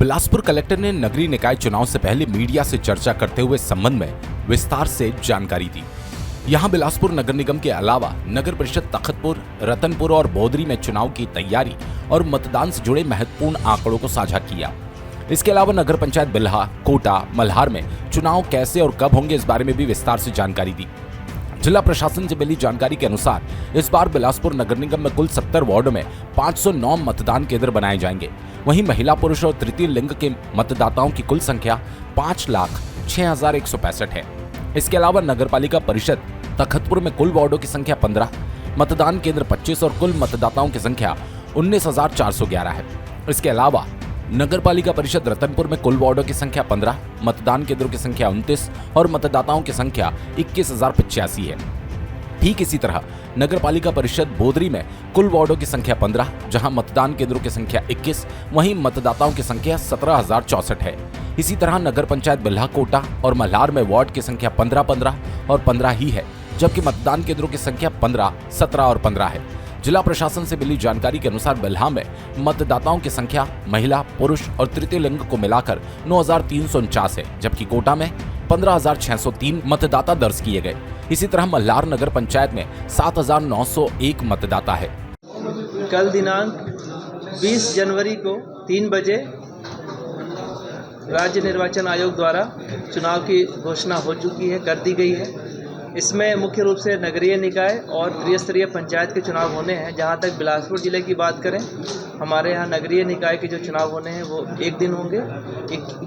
Bilaspur collector ने नगरीय निकाय चुनाव से पहले मीडिया से चर्चा करते हुए इस संबंध में विस्तार से जानकारी दी। यहां बिलासपुर नगर निगम के अलावा नगर परिषद तखतपुर, रतनपुर और बोदरी में चुनाव की तैयारी और मतदान से जुड़े महत्वपूर्ण आंकड़ों को साझा किया। इसके अलावा नगर पंचायत बिल्हा, कोटा, मल्हार में चुनाव कैसे और कब होंगे इस बारे में भी विस्तार से जानकारी दी। जिला प्रशासन से मिली जानकारी के अनुसार इस बार बिलासपुर नगर निगम में कुल 70 वार्डों में 509 मतदान केंद्र बनाए जाएंगे। वहीं महिला, पुरुष और तृतीय लिंग के मतदाताओं की कुल संख्या 5,06,165 है। इसके अलावा नगर पालिका परिषद तखतपुर में कुल वार्डों की संख्या 15, मतदान केंद्र 25 और कुल मतदाताओं की संख्या 19,411 है। इसके अलावा नगर पालिका परिषद रतनपुर में कुल वार्डों की संख्या 15, मतदान केंद्रों की संख्या 29 और मतदाताओं की संख्या 21,085 है। ठीक इसी तरह नगर पालिका परिषद बोदरी में कुल वार्डों की संख्या 15, जहां मतदान केंद्रों की संख्या 21, वहीं मतदाताओं की संख्या 17,064 है। इसी तरह नगर पंचायत बिल्हा, कोटा और मल्हार में वार्ड की संख्या 15-15 और 15 ही है, जबकि मतदान केंद्रों की संख्या 15, 17 और 15 है। जिला प्रशासन से मिली जानकारी के अनुसार बिल्हा में मतदाताओं की संख्या महिला, पुरुष और तृतीय लिंग को मिलाकर 9,349 है, जबकि कोटा में 15,603 मतदाता दर्ज किए गए। इसी तरह मल्हार नगर पंचायत में 7,901 मतदाता है। कल दिनांक 20 जनवरी को 3 बजे राज्य निर्वाचन आयोग द्वारा चुनाव की घोषणा हो चुकी है, कर दी गई है। इसमें मुख्य रूप से नगरीय निकाय और त्रिस्तरीय पंचायत के चुनाव होने हैं। जहां तक बिलासपुर जिले की बात करें, हमारे यहाँ नगरीय निकाय के जो चुनाव होने हैं वो एक दिन होंगे।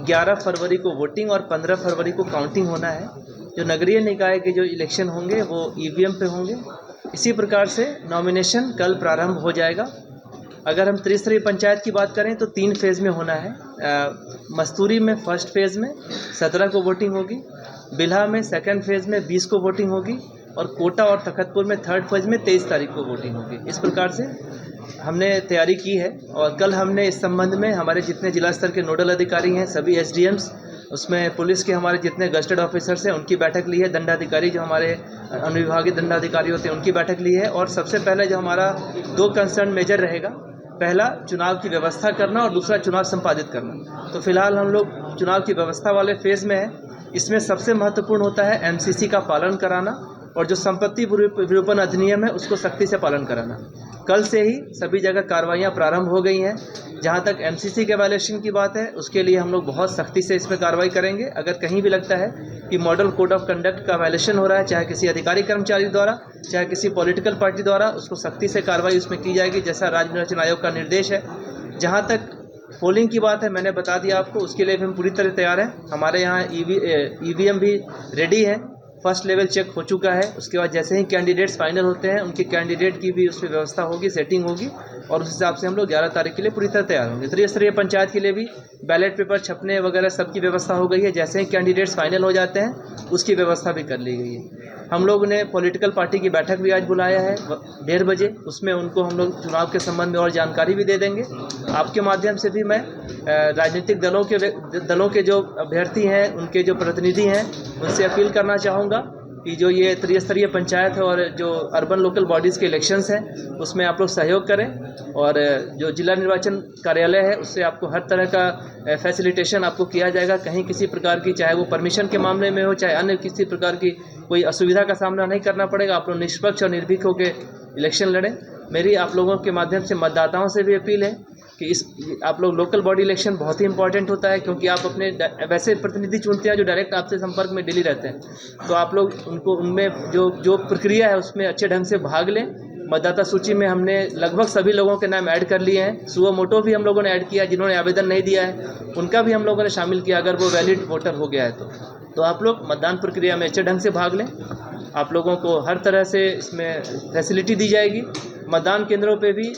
11 फरवरी को वोटिंग और 15 फरवरी को काउंटिंग होना है। जो नगरीय निकाय के जो इलेक्शन होंगे वो ईवीएम पे होंगे। इसी प्रकार से नॉमिनेशन कल प्रारंभ हो जाएगा। अगर हम त्रिस्तरीय पंचायत की बात करें तो 3 फेज़ में होना है। मस्तूरी में फर्स्ट फेज़ में 17 को वोटिंग होगी, बिल्हा में सेकंड फेज़ में 20 को वोटिंग होगी और कोटा और तखतपुर में थर्ड फेज़ में 23 तारीख को वोटिंग होगी। इस प्रकार से हमने तैयारी की है और कल हमने इस संबंध में हमारे जितने जिला स्तर के नोडल अधिकारी हैं, सभी एसडीएम्स, उसमें पुलिस के हमारे जितने गस्टेड ऑफिसर्स हैं उनकी बैठक ली है, दंडाधिकारी जो हमारे अनुविभागीय दंडाधिकारी होते हैं उनकी बैठक ली है। और सबसे पहले जो हमारा 2 कंसर्न मेजर रहेगा, पहला चुनाव की व्यवस्था करना और दूसरा चुनाव संपादित करना। तो फिलहाल हम लोग चुनाव की व्यवस्था वाले फेज़ में हैं। इसमें सबसे महत्वपूर्ण होता है एमसीसी का पालन कराना और जो संपत्ति विरूपण अधिनियम है उसको सख्ती से पालन कराना। कल से ही सभी जगह कार्रवाइयाँ प्रारंभ हो गई हैं। जहां तक एमसीसी के वायलेशन की बात है उसके लिए हम लोग बहुत सख्ती से इसमें कार्रवाई करेंगे। अगर कहीं भी लगता है कि मॉडल कोड ऑफ कंडक्ट का वायलेशन हो रहा है, चाहे किसी अधिकारी कर्मचारी द्वारा, चाहे किसी पॉलिटिकल पार्टी द्वारा, उसको सख्ती से कार्रवाई उसमें की जाएगी, जैसा राज्य निर्वाचन आयोग का निर्देश है। जहाँ तक पोलिंग की बात है, मैंने बता दिया आपको, उसके लिए भी हम पूरी तरह तैयार हैं। हमारे यहाँ ईवीएम भी रेडी है, फर्स्ट लेवल चेक हो चुका है। उसके बाद जैसे ही कैंडिडेट्स फाइनल होते हैं उनके कैंडिडेट की भी उसमें व्यवस्था होगी, सेटिंग होगी और उस हिसाब से हम लोग 11 तारीख के लिए पूरी तरह तैयार होंगे। त्रिस्तरीय पंचायत के लिए भी बैलेट पेपर छपने वगैरह सबकी व्यवस्था हो गई है। जैसे ही कैंडिडेट्स फाइनल हो जाते हैं उसकी व्यवस्था भी कर ली गई है। हम लोग ने पॉलिटिकल पार्टी की बैठक भी आज बुलाया है 1:30 बजे। उसमें उनको हम लोग चुनाव के संबंध में और जानकारी भी दे देंगे। आपके माध्यम से भी मैं राजनीतिक दलों के जो अभ्यर्थी हैं, उनके जो प्रतिनिधि हैं, उनसे अपील करना चाहूँगा कि जो ये त्रिस्तरीय पंचायत है और जो अर्बन लोकल बॉडीज़ के इलेक्शंस हैं उसमें आप लोग सहयोग करें और जो जिला निर्वाचन कार्यालय है उससे आपको हर तरह का फैसिलिटेशन आपको किया जाएगा। कहीं किसी प्रकार की, चाहे वो परमिशन के मामले में हो, चाहे अन्य किसी प्रकार की कोई असुविधा का सामना नहीं करना पड़ेगा। आप लोग निष्पक्ष और निर्भीक होकर इलेक्शन लड़ें। मेरी आप लोगों के माध्यम से मतदाताओं से भी अपील है कि आप लोग लोकल बॉडी इलेक्शन बहुत ही इंपॉर्टेंट होता है, क्योंकि आप अपने वैसे प्रतिनिधि चुनते हैं जो डायरेक्ट आपसे संपर्क में डेली रहते हैं। तो आप लोग उनमें जो प्रक्रिया है उसमें अच्छे ढंग से भाग लें। मतदाता सूची में हमने लगभग सभी लोगों के नाम ऐड कर लिए हैं। सुओ मोटो भी हम लोगों ने ऐड किया, जिन्होंने आवेदन नहीं दिया है उनका भी हम लोगों ने शामिल किया, अगर वो वैलिड वोटर हो गया है तो आप लोग मतदान प्रक्रिया में अच्छे ढंग से भाग लें। आप लोगों को हर तरह से इसमें फैसिलिटी दी जाएगी। मतदान केंद्रों पे भी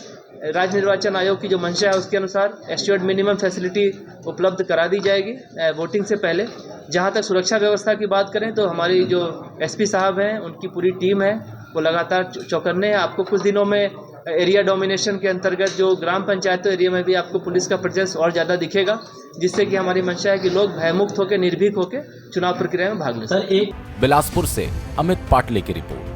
राज्य निर्वाचन आयोग की जो मंशा है उसके अनुसार एस्योर्ड मिनिमम फैसिलिटी उपलब्ध करा दी जाएगी वोटिंग से पहले। जहां तक सुरक्षा व्यवस्था की बात करें तो हमारी जो एसपी साहब हैं उनकी पूरी टीम है, वो लगातार चौकन्ने हैं। आपको कुछ दिनों में एरिया डोमिनेशन के अंतर्गत जो ग्राम पंचायत एरिया में भी आपको पुलिस का प्रेजेंस और ज़्यादा दिखेगा, जिससे कि हमारी मंशा है कि लोग भयमुक्त होकर, निर्भीक होकर चुनाव प्रक्रिया में भाग लें। बिलासपुर से अमित पाटले की रिपोर्ट।